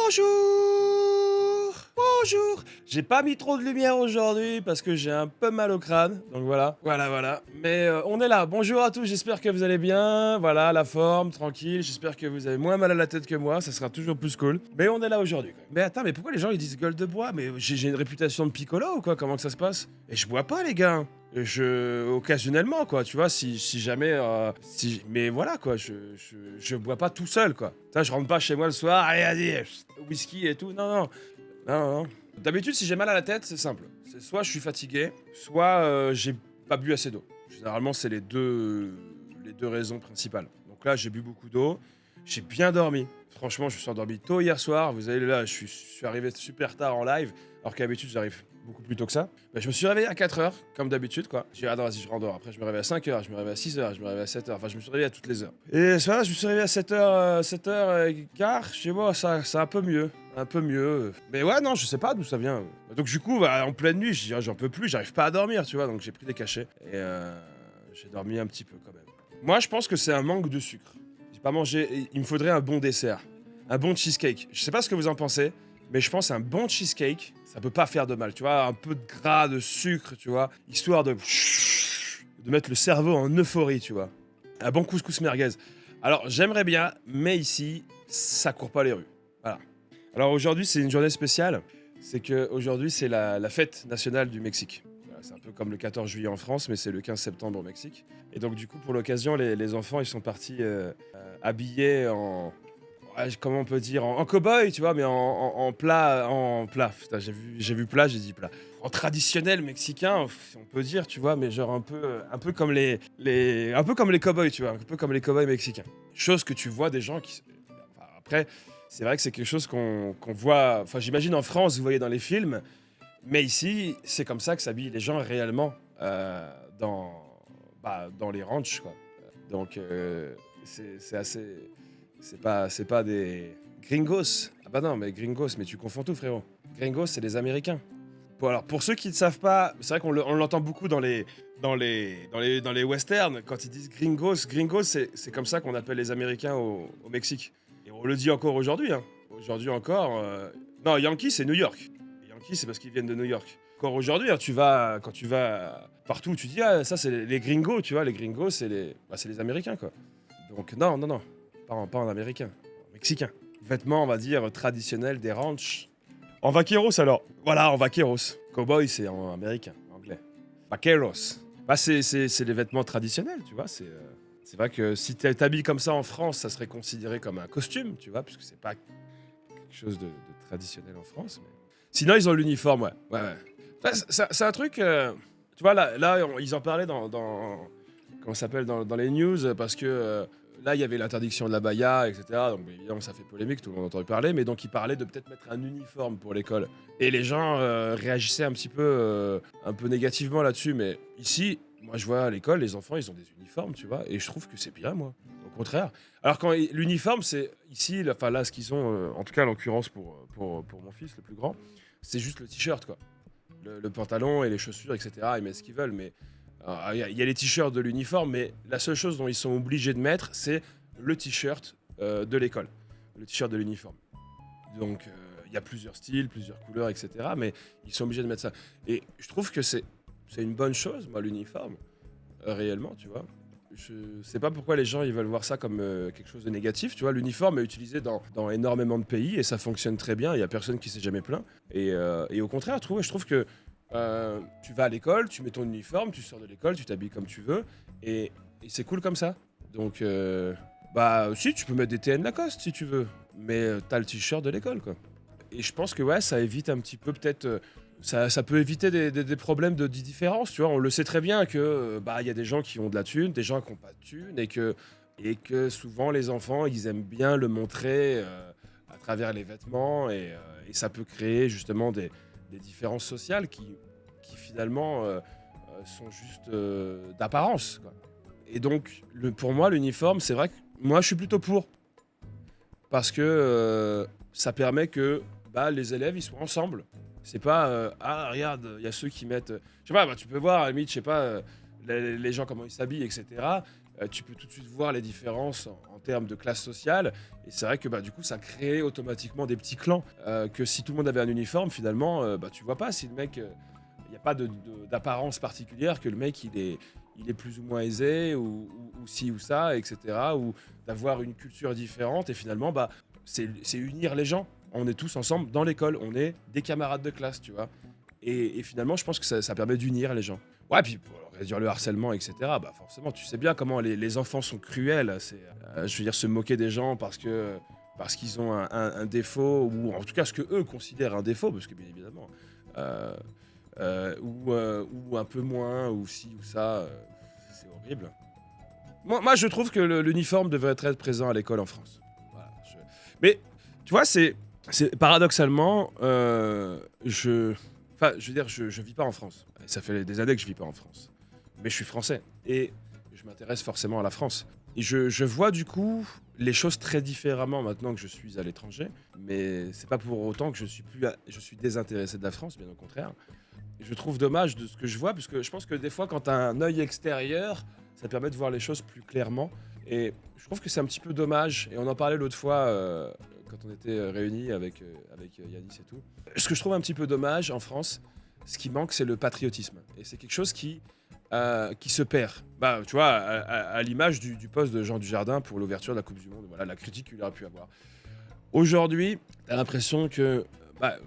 Bonjour! Bonjour! J'ai pas mis trop de lumière aujourd'hui parce que j'ai un peu mal au crâne, donc voilà. Mais on est là, bonjour à tous, j'espère que vous allez bien, voilà, la forme, tranquille, j'espère que vous avez moins mal à la tête que moi, ça sera toujours plus cool. Mais on est là aujourd'hui, quoi. Mais attends, mais pourquoi les gens ils disent gueule de bois? Mais j'ai une réputation de piccolo ou quoi? Comment que ça se passe? Et je bois pas, les gars! Occasionnellement, quoi, tu vois, si jamais, mais voilà, quoi, je bois pas tout seul, quoi. Ça, je rentre pas chez moi le soir, allez, vas-y, whisky et tout, non. D'habitude, si j'ai mal à la tête, c'est simple. C'est soit je suis fatigué, soit j'ai pas bu assez d'eau. Généralement, c'est les deux raisons principales. Donc là, j'ai bu beaucoup d'eau, j'ai bien dormi. Franchement, je me suis endormi tôt hier soir. Vous allez là, je suis arrivé super tard en live, alors qu'habitude, j'arrive beaucoup plus tôt que ça. Bah, je me suis réveillé à 4h, comme d'habitude, quoi. J'ai dit, ah non, vas-y, je rendors. Après, je me réveille à 5h, je me réveille à 6h, je me réveille à 7h. Enfin, je me suis réveillé à toutes les heures. Et voilà, je me suis réveillé à 7h, 7h15. Chez moi, ça, c'est un peu mieux. Un peu mieux. Mais ouais, non, je sais pas d'où ça vient. Donc, du coup, bah, en pleine nuit, je dis, ah, j'en peux plus, j'arrive pas à dormir, tu vois. Donc, j'ai pris des cachets. Et j'ai dormi un petit peu quand même. Moi, je pense que c'est un manque de sucre. J'ai pas mangé. Il me faudrait un bon dessert. Un bon cheesecake. Je sais pas ce que vous en pensez, mais je pense un bon cheesecake, ça peut pas faire de mal, tu vois, un peu de gras, de sucre, tu vois, histoire de mettre le cerveau en euphorie, tu vois. Un bon couscous merguez. Alors, j'aimerais bien, mais ici, ça court pas les rues. Voilà. Alors aujourd'hui, c'est une journée spéciale. C'est que aujourd'hui, c'est la fête nationale du Mexique. Voilà, c'est un peu comme le 14 juillet en France, mais c'est le 15 septembre au Mexique. Et donc, du coup, pour l'occasion, les enfants, ils sont partis habillés en, ouais, comment on peut dire, en cow-boy, tu vois, mais en plat. Putain, j'ai vu plat, j'ai dit plat. En traditionnel mexicain, on peut dire, tu vois, mais genre un peu comme un peu comme les cow-boys, tu vois, un peu comme les cow-boys mexicains. Chose que tu vois des gens qui, enfin, après, c'est vrai que c'est quelque chose qu'on voit, enfin, j'imagine en France, vous voyez dans les films, mais ici, c'est comme ça que s'habillent les gens réellement dans, dans les ranchs, quoi. Donc, c'est assez. C'est pas des gringos. Ah bah non, mais gringos, mais tu confonds tout, frérot. Gringos, c'est les Américains. Bon, alors, pour ceux qui ne savent pas, c'est vrai on l'entend beaucoup dans les westerns, quand ils disent gringos, c'est comme ça qu'on appelle les Américains au Mexique. Et on le dit encore aujourd'hui, hein. Aujourd'hui encore. Non, Yankee, c'est New York. Les Yankees, c'est parce qu'ils viennent de New York. Encore aujourd'hui, hein, quand tu vas partout, tu dis, ah, ça, c'est les gringos, tu vois. Les gringos, c'est les Américains, quoi. Donc, non. Pas en américain, en mexicain. Vêtements, on va dire, traditionnels des ranchs. En vaqueros, alors. Voilà, en vaqueros. Cowboy, c'est en américain, en anglais. Vaqueros. Bah, c'est les vêtements traditionnels, tu vois. C'est vrai que si tu t'habilles comme ça en France, ça serait considéré comme un costume, tu vois, puisque c'est pas quelque chose de traditionnel en France. Mais... Sinon, ils ont l'uniforme, ouais. Enfin, c'est un truc... tu vois, là, ils en parlaient comment ça s'appelle, dans les news, parce que... là, il y avait l'interdiction de la baya, etc. Donc, évidemment, ça fait polémique, tout le monde a entendu parler. Mais donc, il parlait de peut-être mettre un uniforme pour l'école. Et les gens réagissaient un peu négativement là-dessus. Mais ici, moi, je vois à l'école, les enfants, ils ont des uniformes, tu vois. Et je trouve que c'est bien, moi. Au contraire. Alors, quand l'uniforme, c'est ici, enfin là, ce qu'ils ont, en tout cas, en l'occurrence, pour mon fils, le plus grand, c'est juste le t-shirt, quoi. Le pantalon et les chaussures, etc. Ils mettent ce qu'ils veulent, mais il y a les t-shirts de l'uniforme, mais la seule chose dont ils sont obligés de mettre, c'est le t-shirt de l'école, le t-shirt de l'uniforme. Donc, il y a plusieurs styles, plusieurs couleurs, etc. Mais ils sont obligés de mettre ça. Et je trouve que c'est une bonne chose, moi, l'uniforme, réellement, tu vois. Je sais pas pourquoi les gens ils veulent voir ça comme quelque chose de négatif. Tu vois, l'uniforme est utilisé dans énormément de pays et ça fonctionne très bien. Il y a personne qui s'est jamais plaint. Et au contraire, je trouve que tu vas à l'école, tu mets ton uniforme, tu sors de l'école, tu t'habilles comme tu veux, et c'est cool comme ça. Donc, bah, si, tu peux mettre des TN Lacoste si tu veux, mais t'as le t-shirt de l'école, quoi. Et je pense que, ouais, ça évite un petit peu, peut-être, ça peut éviter des problèmes de différence, tu vois. On le sait très bien que, bah, il y a des gens qui ont de la thune, des gens qui n'ont pas de thune, et que souvent, les enfants, ils aiment bien le montrer à travers les vêtements, et ça peut créer, justement, des différences sociales qui finalement sont juste d'apparence, quoi. Et donc, pour moi, l'uniforme, c'est vrai que moi, je suis plutôt pour. Parce que ça permet que les élèves, ils soient ensemble. C'est pas, ah, regarde, il y a ceux qui mettent... je sais pas, tu peux voir, à la limite, je sais pas, les gens, comment ils s'habillent, etc. tu peux tout de suite voir les différences en termes de classe sociale. Et c'est vrai que du coup, ça crée automatiquement des petits clans. Que si tout le monde avait un uniforme, finalement, tu vois pas si le mec. Il n'y a pas d'apparence particulière que le mec il est plus ou moins aisé ou ci ou ça, etc. Ou d'avoir une culture différente. Et finalement, c'est unir les gens. On est tous ensemble dans l'école. On est des camarades de classe, tu vois. Et finalement, je pense que ça permet d'unir les gens. Ouais, puis pour réduire le harcèlement, etc., forcément, tu sais bien comment les enfants sont cruels. C'est, je veux dire, se moquer des gens parce qu'ils ont un défaut, ou en tout cas ce que eux considèrent un défaut, parce que bien évidemment, ou un peu moins, ou ci ou ça, c'est horrible. Moi, je trouve que l'uniforme devrait être présent à l'école en France. Voilà, mais, tu vois, c'est paradoxalement, je veux dire, je vis pas en France. Ça fait des années que je vis pas en France. Mais je suis français. Et je m'intéresse forcément à la France. Et je vois du coup les choses très différemment maintenant que je suis à l'étranger. Mais c'est pas pour autant que je suis désintéressé de la France, bien au contraire. Et je trouve dommage de ce que je vois, parce que je pense que des fois, quand tu as un œil extérieur, ça permet de voir les choses plus clairement. Et je trouve que c'est un petit peu dommage. Et on en parlait l'autre fois quand on était réunis avec Yanis et tout. Ce que je trouve un petit peu dommage en France, ce qui manque, c'est le patriotisme. Et c'est quelque chose qui se perd. Tu vois, à l'image du poste de Jean Dujardin pour l'ouverture de la Coupe du Monde, voilà, la critique qu'il aurait pu avoir. Aujourd'hui, tu as l'impression que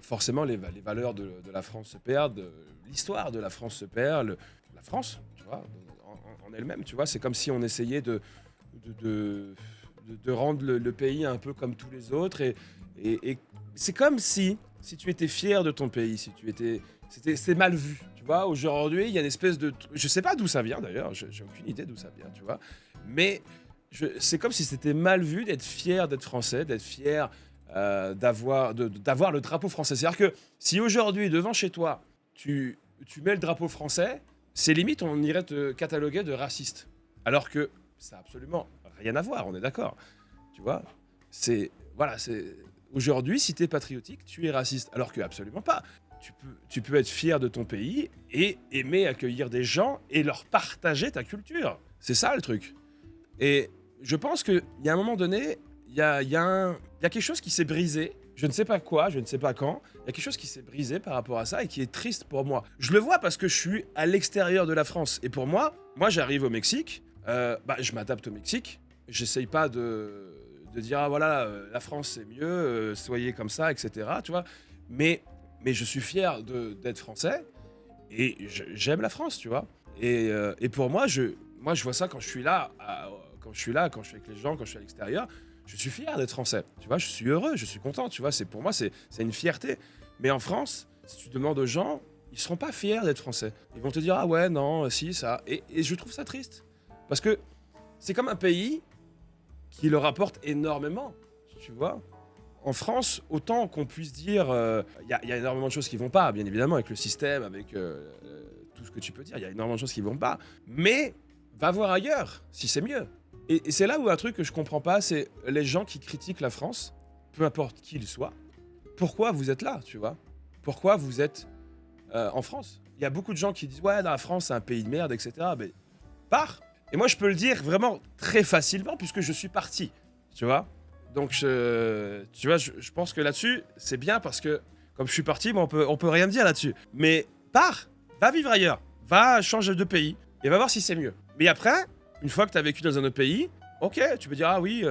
forcément les valeurs de la France se perdent, l'histoire de la France se perd, la France, tu vois, en elle-même, tu vois, c'est comme si on essayait de rendre le pays un peu comme tous les autres, et c'est comme si tu étais fier de ton pays, c'était mal vu, tu vois. Aujourd'hui, il y a une espèce de... Je sais pas d'où ça vient d'ailleurs, j'ai aucune idée d'où ça vient, tu vois, mais c'est comme si c'était mal vu d'être fier d'être français, d'être fier d'avoir le drapeau français. C'est-à-dire que si aujourd'hui, devant chez toi, tu mets le drapeau français, c'est limite, on irait te cataloguer de raciste. Alors que ça n'a absolument rien à voir, on est d'accord. Tu vois, voilà, aujourd'hui, si tu es patriotique, tu es raciste. Alors que absolument pas. Tu peux être fier de ton pays et aimer accueillir des gens et leur partager ta culture. C'est ça le truc. Et je pense qu'il y a un moment donné, il y a quelque chose qui s'est brisé. Je ne sais pas quoi, je ne sais pas quand. Il y a quelque chose qui s'est brisé par rapport à ça et qui est triste pour moi. Je le vois parce que je suis à l'extérieur de la France. Et pour moi j'arrive au Mexique, je m'adapte au Mexique. J'essaye pas de dire, ah voilà, la France c'est mieux, soyez comme ça, etc. Tu vois. Mais je suis fier d'être français et j'aime la France, tu vois. Et pour moi, je vois ça quand je suis là, quand je suis avec les gens, quand je suis à l'extérieur. Je suis fier d'être français, tu vois, je suis heureux, je suis content, tu vois, pour moi, c'est une fierté. Mais en France, si tu demandes aux gens, ils seront pas fiers d'être français. Ils vont te dire, ah ouais, non, si, ça. Et je trouve ça triste. Parce que c'est comme un pays qui leur apporte énormément, tu vois. En France, autant qu'on puisse dire, il y a énormément de choses qui vont pas, bien évidemment, avec le système, avec tout ce que tu peux dire, il y a énormément de choses qui vont pas. Mais va voir ailleurs, si c'est mieux. Et c'est là où un truc que je comprends pas, c'est les gens qui critiquent la France, peu importe qui ils soient. Pourquoi vous êtes là, tu vois? Pourquoi vous êtes en France? Il y a beaucoup de gens qui disent, ouais, la France, c'est un pays de merde, etc. Mais pars. Et moi, je peux le dire vraiment très facilement, puisque je suis parti, tu vois? Donc, tu vois, je pense que là-dessus, c'est bien, parce que, comme je suis parti, on peut rien dire là-dessus. Mais pars, va vivre ailleurs, va changer de pays, et va voir si c'est mieux. Mais après... Une fois que tu as vécu dans un autre pays, ok, tu peux dire, ah oui,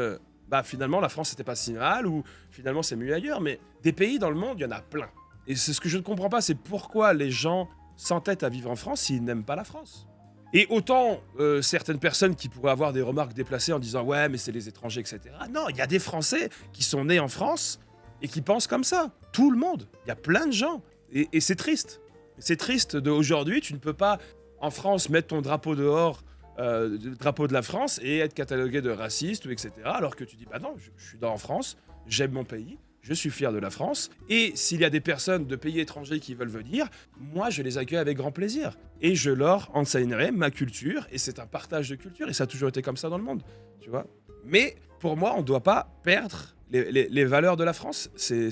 finalement, la France, c'était pas si mal, ou finalement, c'est mieux ailleurs. Mais des pays dans le monde, il y en a plein. Et c'est ce que je ne comprends pas, c'est pourquoi les gens s'entêtent à vivre en France s'ils n'aiment pas la France. Et autant certaines personnes qui pourraient avoir des remarques déplacées en disant, ouais, mais c'est les étrangers, etc. Non, il y a des Français qui sont nés en France et qui pensent comme ça. Tout le monde. Il y a plein de gens. Et c'est triste. C'est triste d'aujourd'hui, tu ne peux pas, en France, mettre ton drapeau dehors, le drapeau de la France, et être catalogué de raciste ou etc. Alors que tu dis, bah non, je suis en France, j'aime mon pays, je suis fier de la France, et s'il y a des personnes de pays étrangers qui veulent venir, moi je les accueille avec grand plaisir. Et je leur enseignerai ma culture, et c'est un partage de culture, et ça a toujours été comme ça dans le monde, tu vois. Mais pour moi, on ne doit pas perdre les valeurs de la France, ça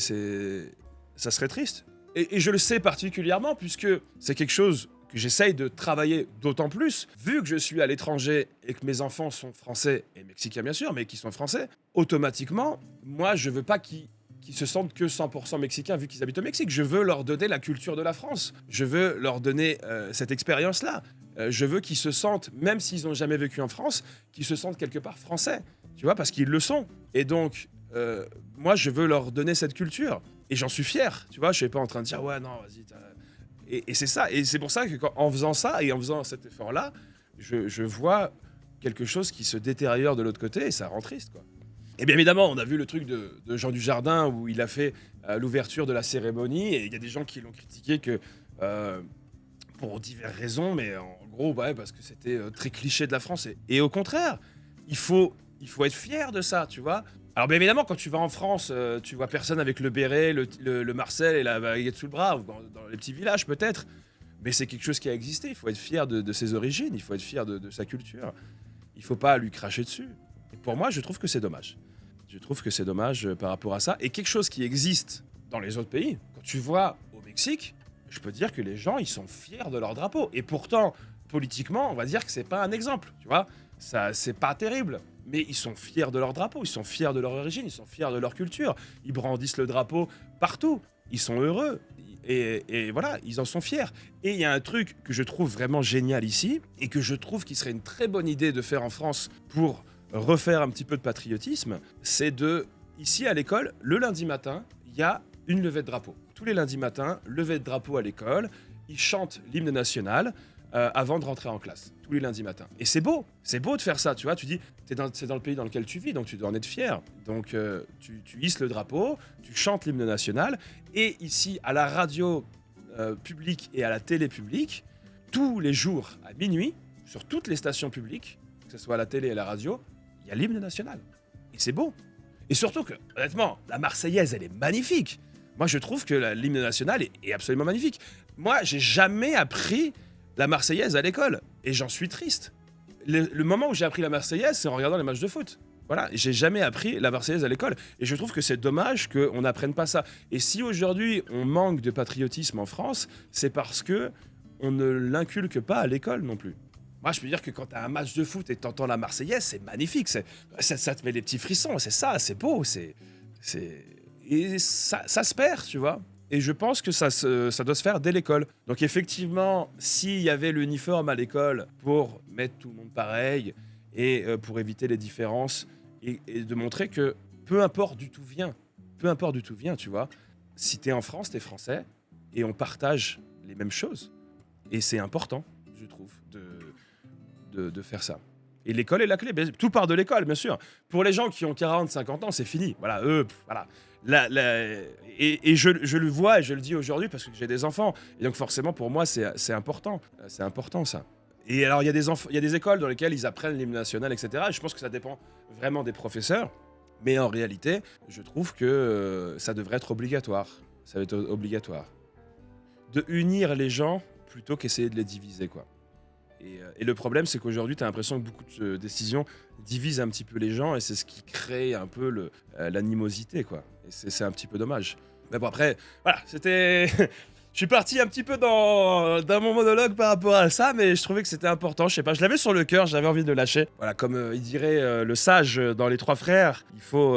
serait triste. Et je le sais particulièrement, puisque c'est quelque chose que j'essaye de travailler d'autant plus, vu que je suis à l'étranger et que mes enfants sont français et mexicains bien sûr, mais qui sont français, automatiquement, moi je veux pas qu'ils se sentent que 100% mexicains vu qu'ils habitent au Mexique. Je veux leur donner la culture de la France. Je veux leur donner cette expérience-là. Je veux qu'ils se sentent, même s'ils n'ont jamais vécu en France, qu'ils se sentent quelque part français. Tu vois, parce qu'ils le sont. Et donc, moi, je veux leur donner cette culture. Et j'en suis fier. Tu vois, je suis pas en train de dire, ouais, non, vas-y. Et c'est ça. Et c'est pour ça que en faisant ça et en faisant cet effort-là, je vois quelque chose qui se détériore de l'autre côté et ça rend triste, quoi. Et bien évidemment, on a vu le truc de Jean Dujardin où il a fait l'ouverture de la cérémonie et il y a des gens qui l'ont critiqué que pour diverses raisons, mais en gros, ouais, parce que c'était très cliché de la France. Et au contraire, il faut être fier de ça, tu vois. Alors bien évidemment, quand tu vas en France, tu vois personne avec le béret, le Marcel et la baguette sous le bras, ou dans les petits villages peut-être, mais c'est quelque chose qui a existé. Il faut être fier de ses origines, il faut être fier de sa culture. Il faut pas lui cracher dessus. Et pour moi, je trouve que c'est dommage. Je trouve que c'est dommage par rapport à ça. Et quelque chose qui existe dans les autres pays, quand tu vois au Mexique, je peux dire que les gens, ils sont fiers de leur drapeau. Et pourtant, politiquement, on va dire que c'est pas un exemple, tu vois. Ça, c'est pas terrible. Mais ils sont fiers de leur drapeau, ils sont fiers de leur origine, ils sont fiers de leur culture. Ils brandissent le drapeau partout. Ils sont heureux. Et voilà, ils en sont fiers. Et il y a un truc que je trouve vraiment génial ici, et que je trouve qu'il serait une très bonne idée de faire en France pour refaire un petit peu de patriotisme, c'est ici à l'école, le lundi matin, il y a une levée de drapeau. Tous les lundis matins, levée de drapeau à l'école, ils chantent l'hymne national avant de rentrer en classe, tous les lundis matins. Et c'est beau de faire ça, tu vois, tu dis, c'est dans le pays dans lequel tu vis, donc tu dois en être fier. Donc tu hisses le drapeau, tu chantes l'hymne national, et ici, à la radio publique et à la télé publique, tous les jours à minuit, sur toutes les stations publiques, que ce soit à la télé et à la radio, il y a l'hymne national. Et c'est beau. Et surtout que, honnêtement, la Marseillaise, elle est magnifique. Moi, je trouve que l'hymne national est absolument magnifique. Moi, j'ai jamais appris la Marseillaise à l'école. Et j'en suis triste. Le moment où j'ai appris la Marseillaise, c'est en regardant les matchs de foot. Voilà, j'ai jamais appris la Marseillaise à l'école. Et je trouve que c'est dommage qu'on n'apprenne pas ça. Et si aujourd'hui, on manque de patriotisme en France, c'est parce que on ne l'inculque pas à l'école non plus. Moi, je peux dire que quand tu as un match de foot et que tu entends la Marseillaise, c'est magnifique. Ça te met des petits frissons. C'est ça, c'est beau. Et ça se perd, tu vois. Et je pense que ça doit se faire dès l'école. Donc effectivement, s'il y avait l'uniforme à l'école pour mettre tout le monde pareil et pour éviter les différences et de montrer que peu importe d'où tu viens, tu vois. Si t'es en France, t'es français et on partage les mêmes choses. Et c'est important, je trouve, de faire ça. Et l'école est la clé. Tout part de l'école, bien sûr. Pour les gens qui ont 40, 50 ans, c'est fini. Voilà, voilà. Et je le vois et je le dis aujourd'hui parce que j'ai des enfants. Et donc forcément, pour moi, c'est important. C'est important, ça. Et alors, il y a des écoles dans lesquelles ils apprennent l'hymne national, etc. Et je pense que ça dépend vraiment des professeurs. Mais en réalité, je trouve que ça devrait être obligatoire. Ça va être obligatoire. De unir les gens plutôt qu'essayer de les diviser, quoi. Et le problème, c'est qu'aujourd'hui, tu as l'impression que beaucoup de décisions divisent un petit peu les gens et c'est ce qui crée un peu l'animosité, quoi. Et c'est un petit peu dommage. Mais bon, après, voilà, c'était... Je suis parti un petit peu dans mon monologue par rapport à ça, mais je trouvais que c'était important. Je sais pas, je l'avais sur le cœur, j'avais envie de le lâcher. Voilà, comme il dirait le sage dans Les Trois Frères, il faut...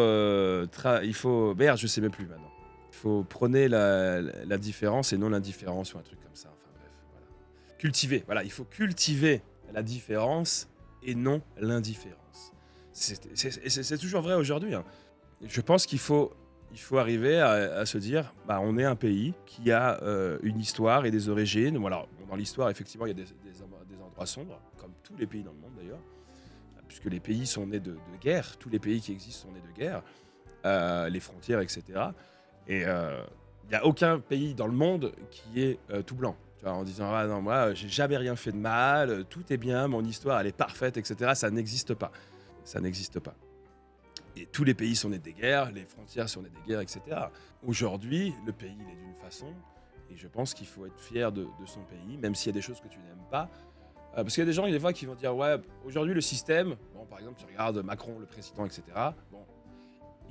Merde, je sais même plus maintenant. Il faut prôner la différence et non l'indifférence ou un truc comme ça. Enfin bref, voilà. Cultiver, voilà, il faut cultiver la différence et non l'indifférence. C'est toujours vrai aujourd'hui, hein. Je pense qu'il faut arriver à se dire, bah, on est un pays qui a une histoire et des origines. Voilà, dans l'histoire, effectivement, il y a des endroits sombres, comme tous les pays dans le monde d'ailleurs, puisque les pays sont nés de guerre. Tous les pays qui existent sont nés de guerre, les frontières, etc. Et il n'y a aucun pays dans le monde qui est tout blanc. Tu vois, en disant, ah non, moi, j'ai jamais rien fait de mal, tout est bien, mon histoire, elle est parfaite, etc. Ça n'existe pas. Ça n'existe pas. Et tous les pays sont nés des guerres, les frontières sont nées des guerres, etc. Aujourd'hui, le pays, il est d'une façon, et je pense qu'il faut être fier de son pays, même s'il y a des choses que tu n'aimes pas. Parce qu'il y a des gens, des fois, qui vont dire, ouais, aujourd'hui, le système, bon, par exemple, tu regardes Macron, le président, etc. Bon,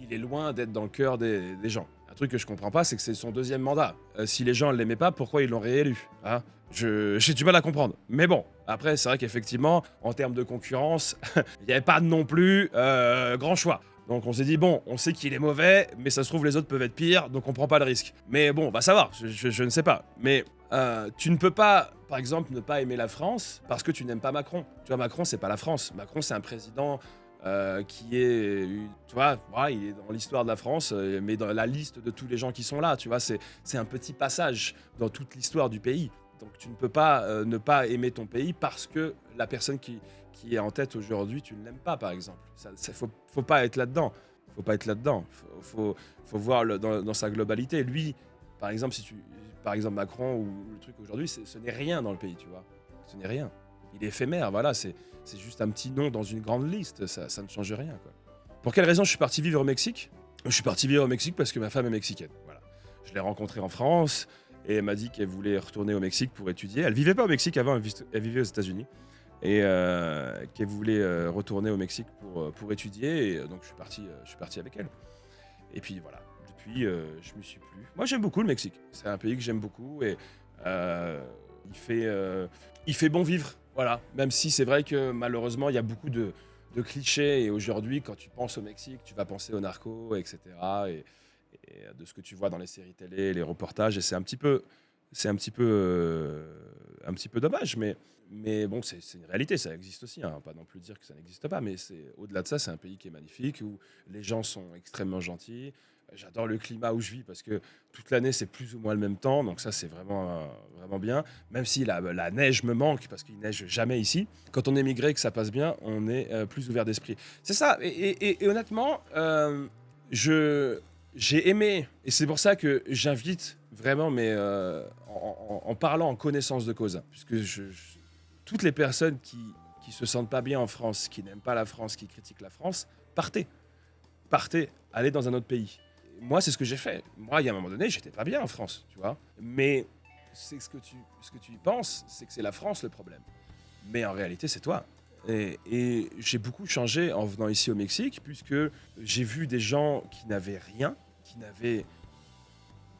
il est loin d'être dans le cœur des gens. Un truc que je comprends pas, c'est que c'est son deuxième mandat. Si les gens ne l'aimaient pas, pourquoi ils l'ont réélu, hein? J'ai du mal à comprendre. Mais bon, après, c'est vrai qu'effectivement, en termes de concurrence, il n'y avait pas non plus grand choix. Donc on s'est dit, bon, on sait qu'il est mauvais, mais ça se trouve les autres peuvent être pires, donc on prend pas le risque. Mais bon, on va savoir, je ne sais pas. Mais tu ne peux pas, par exemple, ne pas aimer la France parce que tu n'aimes pas Macron. Tu vois, Macron, c'est pas la France. Macron, c'est un président qui est, tu vois, ouais, il est dans l'histoire de la France, mais dans la liste de tous les gens qui sont là, tu vois, c'est un petit passage dans toute l'histoire du pays. Donc tu ne peux pas ne pas aimer ton pays parce que la personne qui est en tête aujourd'hui, tu ne l'aimes pas, par exemple. Faut pas être là-dedans. Faut pas être là-dedans. Faut voir dans sa globalité. Lui, par exemple, par exemple Macron ou le truc aujourd'hui, ce n'est rien dans le pays, tu vois. Ce n'est rien. Il est éphémère, voilà. C'est juste un petit nom dans une grande liste. Ça ne change rien, quoi. Pour quelle raison je suis parti vivre au Mexique? Je suis parti vivre au Mexique parce que ma femme est mexicaine. Voilà. Je l'ai rencontrée en France et elle m'a dit qu'elle voulait retourner au Mexique pour étudier. Elle vivait pas au Mexique avant, elle vivait aux États-Unis. Et qu'elle voulait retourner au Mexique pour étudier. Et donc je suis parti avec elle. Et puis voilà, depuis, je m'y suis plus. Moi, j'aime beaucoup le Mexique. C'est un pays que j'aime beaucoup et il fait bon vivre. Voilà, même si c'est vrai que malheureusement, il y a beaucoup de clichés. Et aujourd'hui, quand tu penses au Mexique, tu vas penser aux narcos, etc. Et de ce que tu vois dans les séries télé, les reportages. Et c'est un petit peu, un petit peu dommage, mais bon, c'est une réalité, ça existe aussi, hein. Pas non plus dire que ça n'existe pas, mais au-delà de ça, c'est un pays qui est magnifique, où les gens sont extrêmement gentils. J'adore le climat où je vis parce que toute l'année, c'est plus ou moins le même temps, donc ça, c'est vraiment bien. Même si la neige me manque, parce qu'il neige jamais ici, quand on est migré, que ça passe bien, on est plus ouvert d'esprit. C'est ça, et honnêtement, j'ai aimé, et c'est pour ça que j'invite vraiment, mais en parlant en connaissance de cause, hein, puisque toutes les personnes qui se sentent pas bien en France, qui n'aiment pas la France, qui critiquent la France, partez. Partez, allez dans un autre pays. Et moi, c'est ce que j'ai fait. Moi, il y a un moment donné, j'étais pas bien en France, tu vois. Mais c'est ce que tu y penses, c'est que c'est la France le problème. Mais en réalité, c'est toi. Et j'ai beaucoup changé en venant ici au Mexique, puisque j'ai vu des gens qui n'avaient rien, qui n'avaient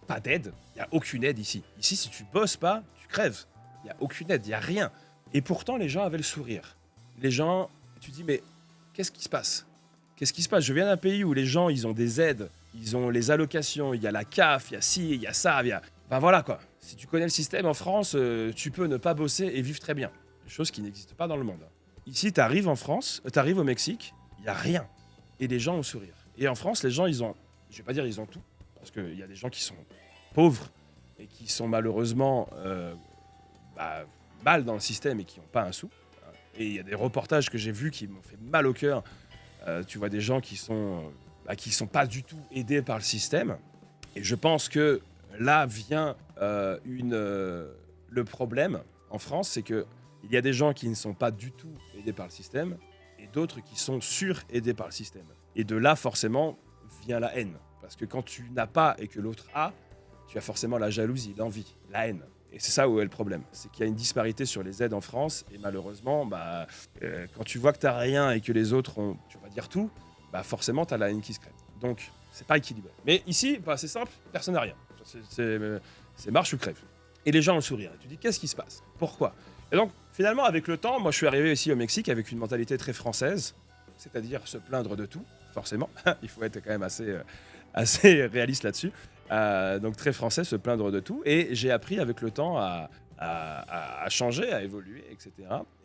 pas d'aide. Il n'y a aucune aide ici. Ici, si tu bosses pas, tu crèves. Il n'y a aucune aide, il n'y a rien. Et pourtant, les gens avaient le sourire. Les gens, tu dis, mais qu'est-ce qui se passe? Qu'est-ce qui se passe? Je viens d'un pays où les gens, ils ont des aides, ils ont les allocations, il y a la CAF, il y a ci, il y a ça, il y a... Enfin voilà quoi. Si tu connais le système en France, tu peux ne pas bosser et vivre très bien. Chose qui n'existe pas dans le monde. Ici, tu arrives en France, tu arrives au Mexique, il n'y a rien. Et les gens ont le sourire. Et en France, les gens, ils ont... Je vais pas dire ils ont tout, parce qu'il y a des gens qui sont pauvres et qui sont malheureusement mal dans le système et qui n'ont pas un sou. Et il y a des reportages que j'ai vus qui m'ont fait mal au cœur. Tu vois des gens qui sont pas du tout aidés par le système. Et je pense que là vient le problème en France, c'est que il y a des gens qui ne sont pas du tout aidés par le système et d'autres qui sont sur-aidés par le système. Et de là, forcément, vient la haine. Parce que quand tu n'as pas et que l'autre a, tu as forcément la jalousie, l'envie, la haine. Et c'est ça où est le problème. C'est qu'il y a une disparité sur les aides en France. Et malheureusement, quand tu vois que tu n'as rien et que les autres ont, tu vas dire tout, forcément, tu as la haine qui se crée. Donc, c'est pas équilibré. Mais ici, c'est simple, personne n'a rien. C'est marche ou crève. Et les gens ont le sourire. Et tu dis, qu'est-ce qui se passe? Pourquoi? Et donc, finalement, avec le temps, moi, je suis arrivé ici au Mexique avec une mentalité très française, c'est-à-dire se plaindre de tout, forcément. Il faut être quand même assez réaliste là-dessus. Donc très français, se plaindre de tout. Et j'ai appris avec le temps à changer, à évoluer, etc.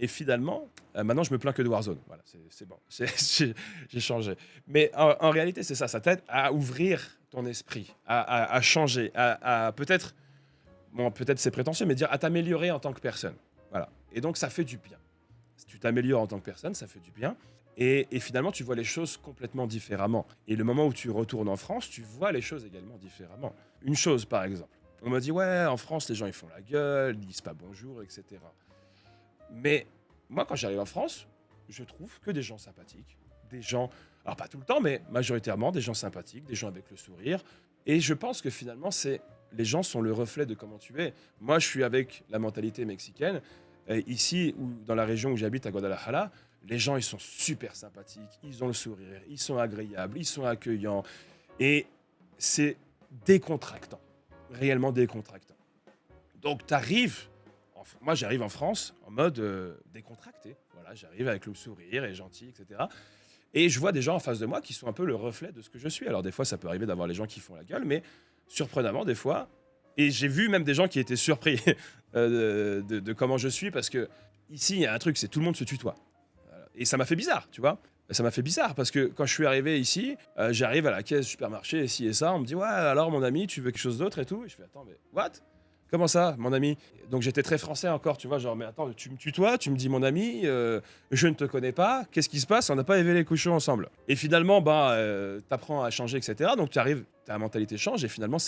Et finalement, maintenant, je me plains que de Warzone. Voilà, c'est bon. J'ai changé. Mais en réalité, c'est ça. Ça t'aide à ouvrir ton esprit, à changer, à peut-être, bon, peut-être c'est prétentieux, mais dire à t'améliorer en tant que personne. Voilà. Et donc, ça fait du bien. Si tu t'améliores en tant que personne, ça fait du bien. Et finalement, tu vois les choses complètement différemment. Et le moment où tu retournes en France, tu vois les choses également différemment. Une chose, par exemple. On m'a dit, ouais, en France, les gens, ils font la gueule, ils disent pas bonjour, etc. Mais moi, quand j'arrive en France, je trouve que des gens sympathiques, des gens, alors pas tout le temps, mais majoritairement, des gens sympathiques, des gens avec le sourire. Et je pense que finalement, les gens sont le reflet de comment tu es. Moi, je suis avec la mentalité mexicaine. Ici, dans la région où j'habite, à Guadalajara, Les gens, ils sont super sympathiques, ils ont le sourire, ils sont agréables, ils sont accueillants. Et c'est décontractant, réellement décontractant. Donc, moi j'arrive en France en mode décontracté. Voilà, j'arrive avec le sourire et gentil, etc. Et je vois des gens en face de moi qui sont un peu le reflet de ce que je suis. Alors des fois, ça peut arriver d'avoir les gens qui font la gueule, mais surprenamment, des fois, et j'ai vu même des gens qui étaient surpris de comment je suis, parce que ici, il y a un truc, c'est tout le monde se tutoie. Et ça m'a fait bizarre, tu vois. Ça m'a fait bizarre parce que quand je suis arrivé ici, j'arrive à la caisse du supermarché, ici et ça, on me dit ouais, alors mon ami, tu veux quelque chose d'autre et tout. Et je fais attends, mais what? Comment ça, mon ami? Donc j'étais très français encore, tu vois, genre mais attends, tu me tutoies, tu me dis mon ami, je ne te connais pas, qu'est-ce qui se passe? On n'a pas élevé les cochons ensemble. Et finalement, t'apprends à changer, etc. Donc tu arrives, ta mentalité change et finalement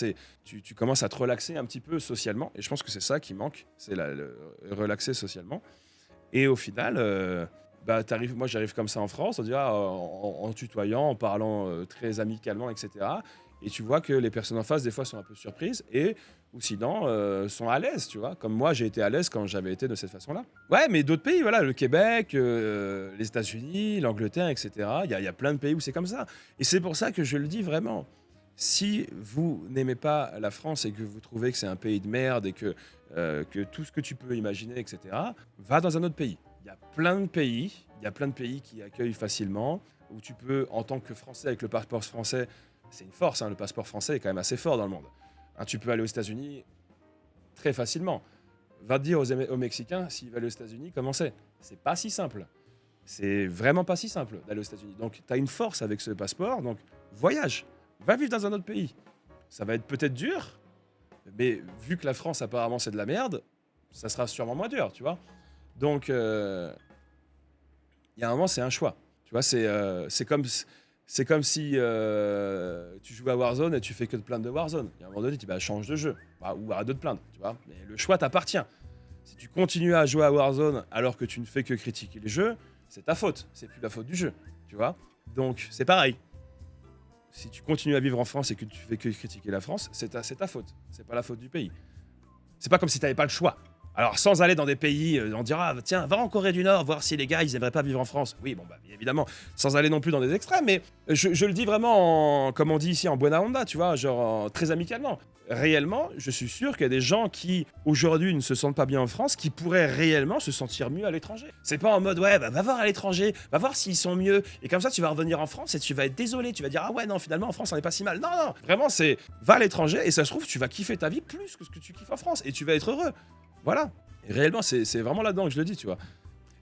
tu commences à te relaxer un petit peu socialement. Et je pense que c'est ça qui manque, c'est le relaxer socialement. Et au final, moi j'arrive comme ça en France, on dit, en tutoyant, en parlant très amicalement, etc. Et tu vois que les personnes en face, des fois, sont un peu surprises ou sinon sont à l'aise, tu vois. Comme moi, j'ai été à l'aise quand j'avais été de cette façon-là. Ouais, mais d'autres pays, voilà, le Québec, les États-Unis, l'Angleterre, etc. Il y a plein de pays où c'est comme ça. Et c'est pour ça que je le dis vraiment. Si vous n'aimez pas la France et que vous trouvez que c'est un pays de merde et que tout ce que tu peux imaginer, etc., va dans un autre pays. Il y a plein de pays qui accueillent facilement, où tu peux, en tant que Français, avec le passeport français, c'est une force, hein, le passeport français est quand même assez fort dans le monde. Hein, tu peux aller aux États-Unis très facilement. Va te dire aux Mexicains, s'ils veulent aller aux États-Unis, comment c'est? C'est pas si simple. C'est vraiment pas si simple d'aller aux États-Unis. Donc, tu as une force avec ce passeport, donc voyage. Va vivre dans un autre pays. Ça va être peut-être dur, mais vu que la France, apparemment, c'est de la merde, ça sera sûrement moins dur, tu vois. Donc, il y a un moment, c'est un choix. Tu vois, c'est comme si tu joues à Warzone et tu fais que de plaindre de Warzone. Il y a un moment donné, tu vas changer de jeu. Ou arrête de te plaindre, tu vois. Mais le choix t'appartient. Si tu continues à jouer à Warzone alors que tu ne fais que critiquer les jeux, c'est ta faute. C'est plus la faute du jeu, tu vois. Donc, c'est pareil. Si tu continues à vivre en France et que tu fais que critiquer la France, c'est ta faute. C'est pas la faute du pays. C'est pas comme si tu n'avais pas le choix. Alors, sans aller dans des pays, on dira, tiens, va en Corée du Nord, voir si les gars, ils aimeraient pas vivre en France. Oui, bon, bien évidemment, sans aller non plus dans des extrêmes, mais je le dis vraiment, comme on dit ici, en buena onda, tu vois, genre très amicalement. Réellement, je suis sûr qu'il y a des gens qui, aujourd'hui, ne se sentent pas bien en France, qui pourraient réellement se sentir mieux à l'étranger. C'est pas en mode, ouais, va voir à l'étranger, va voir s'ils sont mieux, et comme ça, tu vas revenir en France et tu vas être désolé, tu vas dire, ah ouais, non, finalement, en France, on n'est pas si mal. Non, non, vraiment, c'est, va à l'étranger, et ça se trouve, tu vas kiffer ta vie plus que ce que tu kiffes en France, et tu vas être heureux. Voilà. Et réellement, c'est vraiment là-dedans que je le dis, tu vois.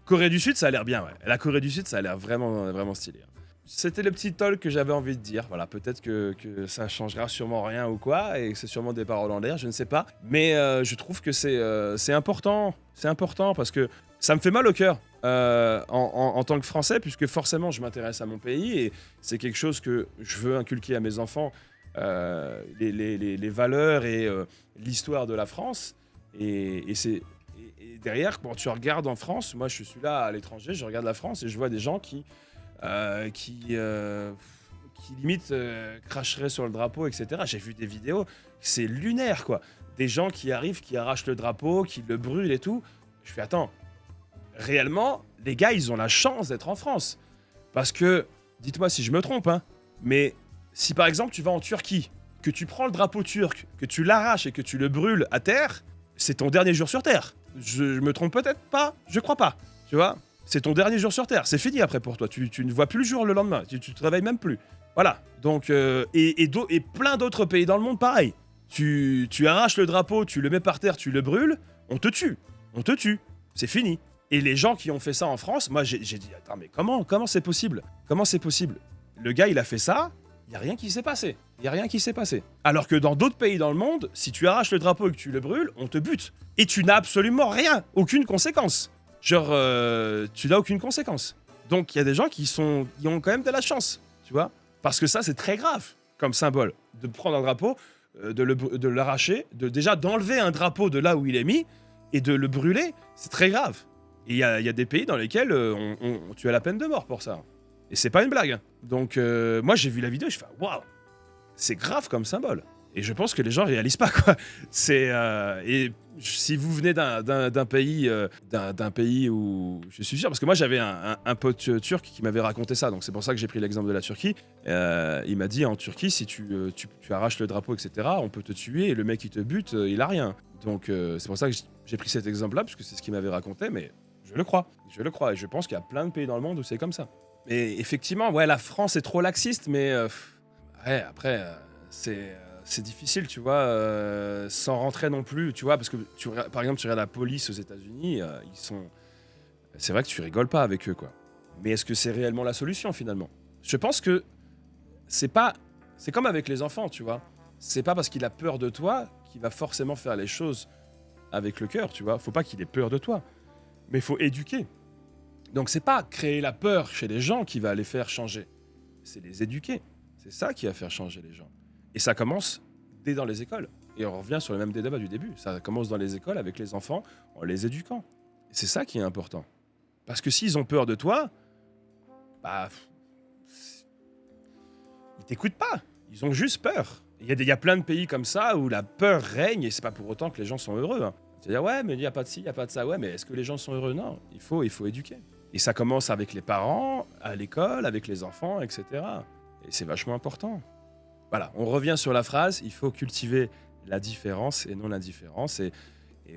Corée du Sud, ça a l'air bien, ouais. La Corée du Sud, ça a l'air vraiment, vraiment stylé. C'était le petit talk que j'avais envie de dire. Voilà, peut-être que ça changera sûrement rien ou quoi, et que c'est sûrement des paroles en l'air, je ne sais pas. Mais je trouve que c'est important. C'est important parce que ça me fait mal au cœur en tant que Français, puisque forcément, je m'intéresse à mon pays et c'est quelque chose que je veux inculquer à mes enfants, les valeurs et l'histoire de la France. Et derrière, quand tu regardes en France, moi je suis là à l'étranger, je regarde la France et je vois des gens qui limite cracheraient sur le drapeau, etc. J'ai vu des vidéos, c'est lunaire quoi. Des gens qui arrivent, qui arrachent le drapeau, qui le brûlent et tout. Je fais attends, réellement, les gars ils ont la chance d'être en France. Parce que, dites-moi si je me trompe, hein, mais si par exemple tu vas en Turquie, que tu prends le drapeau turc, que tu l'arraches et que tu le brûles à terre, c'est ton dernier jour sur Terre. Je me trompe peut-être pas, je crois pas. Tu vois, c'est ton dernier jour sur Terre. C'est fini après pour toi. Tu ne vois plus le jour le lendemain. Tu te réveilles même plus. Voilà. Donc, et plein d'autres pays dans le monde, pareil. Tu arraches le drapeau, tu le mets par terre, tu le brûles, on te tue. On te tue. C'est fini. Et les gens qui ont fait ça en France, moi j'ai dit, attends, mais comment c'est possible? Comment c'est possible? Le gars, il a fait ça, il n'y a rien qui s'est passé. Il n'y a rien qui s'est passé. Alors que dans d'autres pays dans le monde, si tu arraches le drapeau et que tu le brûles, on te bute. Et tu n'as absolument rien, aucune conséquence. Genre, tu n'as aucune conséquence. Donc il y a des gens qui ont quand même de la chance, tu vois. Parce que ça, c'est très grave comme symbole. De prendre un drapeau, de l'arracher, déjà d'enlever un drapeau de là où il est mis et de le brûler, c'est très grave. Et il y a des pays dans lesquels tu as la peine de mort pour ça. Et c'est pas une blague. Donc moi j'ai vu la vidéo et je fais waouh, c'est grave comme symbole. Et je pense que les gens réalisent pas, quoi. Et si vous venez d'un pays où je suis sûr, parce que moi j'avais un pote turc qui m'avait raconté ça, donc c'est pour ça que j'ai pris l'exemple de la Turquie. Il m'a dit en Turquie, si tu arraches le drapeau, etc., on peut te tuer et le mec qui te bute, il a rien. Donc c'est pour ça que j'ai pris cet exemple-là, parce que c'est ce qu'il m'avait raconté, mais je le crois. Je le crois et je pense qu'il y a plein de pays dans le monde où c'est comme ça. Et effectivement, ouais, la France est trop laxiste, mais ouais, après, c'est difficile, tu vois, sans rentrer non plus, tu vois, parce que par exemple, tu regardes la police aux États-Unis, ils sont. C'est vrai que tu rigoles pas avec eux, quoi. Mais est-ce que c'est réellement la solution finalement? Je pense que c'est pas. C'est comme avec les enfants, tu vois. C'est pas parce qu'il a peur de toi qu'il va forcément faire les choses avec le cœur, tu vois. Faut pas qu'il ait peur de toi, mais faut éduquer. Donc c'est pas créer la peur chez les gens qui va les faire changer, c'est les éduquer. C'est ça qui va faire changer les gens. Et ça commence dès dans les écoles. Et on revient sur le même débat du début. Ça commence dans les écoles avec les enfants, en les éduquant. Et c'est ça qui est important. Parce que s'ils ont peur de toi, bah, ils t'écoutent pas. Ils ont juste peur. Il y a plein de pays comme ça où la peur règne et c'est pas pour autant que les gens sont heureux. Hein. C'est-à-dire, ouais, mais il n'y a pas de ci, il n'y a pas de ça. Ouais, mais est-ce que les gens sont heureux? Non, il faut éduquer. Et ça commence avec les parents, à l'école, avec les enfants, etc. Et c'est vachement important. Voilà, on revient sur la phrase, il faut cultiver la différence et non l'indifférence. Et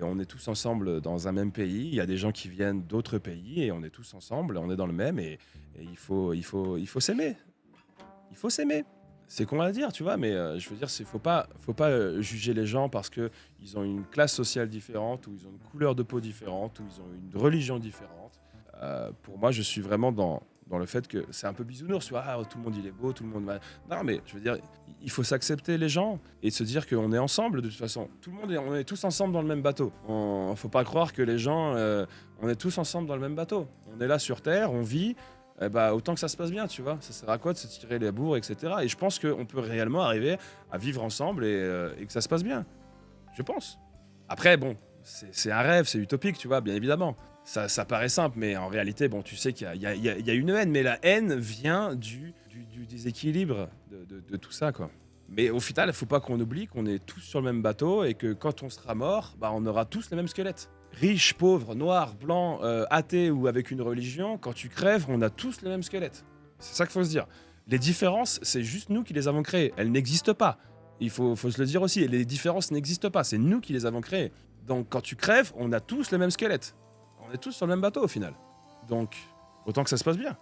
on est tous ensemble dans un même pays. Il y a des gens qui viennent d'autres pays et on est tous ensemble, on est dans le même. Et il faut s'aimer. Il faut s'aimer. C'est con à dire, tu vois, mais je veux dire, faut pas juger les gens parce qu'ils ont une classe sociale différente, ou ils ont une couleur de peau différente, ou ils ont une religion différente. Pour moi, je suis vraiment dans le fait que c'est un peu bisounours, tu vois, ah, tout le monde il est beau, tout le monde... Non, mais je veux dire, il faut s'accepter les gens et se dire qu'on est ensemble de toute façon. On est tous ensemble dans le même bateau. Faut pas croire que les gens... on est tous ensemble dans le même bateau. On est là sur Terre, on vit... bah, autant que ça se passe bien, tu vois. Ça sert à quoi de se tirer les bourres, etc. Et je pense qu'on peut réellement arriver à vivre ensemble et que ça se passe bien. Je pense. Après, bon, c'est un rêve, c'est utopique, tu vois, bien évidemment. Ça paraît simple, mais en réalité, bon, tu sais qu'il y a une haine, mais la haine vient du déséquilibre de tout ça, quoi. Mais au final, il faut pas qu'on oublie qu'on est tous sur le même bateau et que quand on sera mort, bah, on aura tous les mêmes squelettes. Riche, pauvre, noir, blanc, athée ou avec une religion, quand tu crèves, on a tous les mêmes squelettes. C'est ça qu'il faut se dire. Les différences, c'est juste nous qui les avons créées. Elles n'existent pas. Il faut se le dire aussi. Les différences n'existent pas. C'est nous qui les avons créées. Donc quand tu crèves, on a tous les mêmes squelettes. On est tous sur le même bateau au final. Donc autant que ça se passe bien.